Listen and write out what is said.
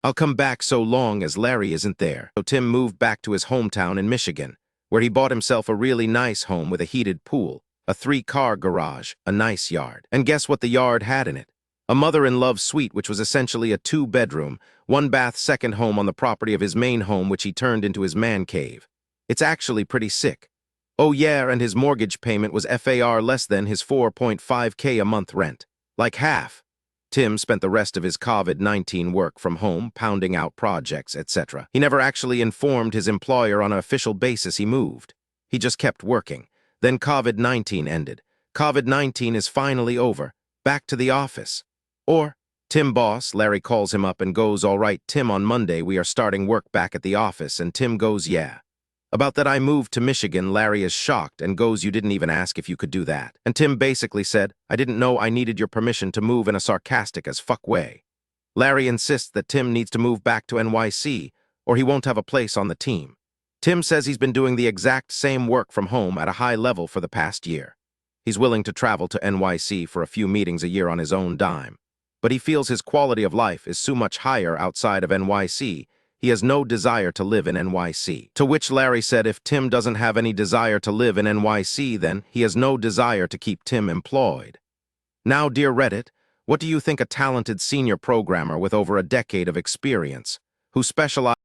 I'll come back so long as Larry isn't there. So Tim moved back to his hometown in Michigan, where he bought himself a really nice home with a heated pool, a 3-car garage, a nice yard. And guess what the yard had in it? A mother-in-love suite, which was essentially a 2-bedroom, 1-bath second home on the property of his main home, which he turned into his man cave. It's actually pretty sick. Oh yeah, and his mortgage payment was far less than his 4.5K a month rent. Like half. Tim spent the rest of his COVID-19 work from home, pounding out projects, etc. He never actually informed his employer on an official basis he moved. He just kept working. Then COVID-19 ended. COVID-19 is finally over. Back to the office. Or, Tim boss, Larry calls him up and goes, "All right, Tim, on Monday we are starting work back at the office," and Tim goes, "Yeah." About that I moved to Michigan, Larry is shocked and goes, "You didn't even ask if you could do that." And Tim basically said, "I didn't know I needed your permission to move," in a sarcastic as fuck way. Larry insists that Tim needs to move back to NYC or he won't have a place on the team. Tim says he's been doing the exact same work from home at a high level for the past year. He's willing to travel to NYC for a few meetings a year on his own dime. But he feels his quality of life is so much higher outside of NYC, he has no desire to live in NYC. To which Larry said if Tim doesn't have any desire to live in NYC, then he has no desire to keep Tim employed. Now, dear Reddit, what do you think a talented senior programmer with over a decade of experience, who specializes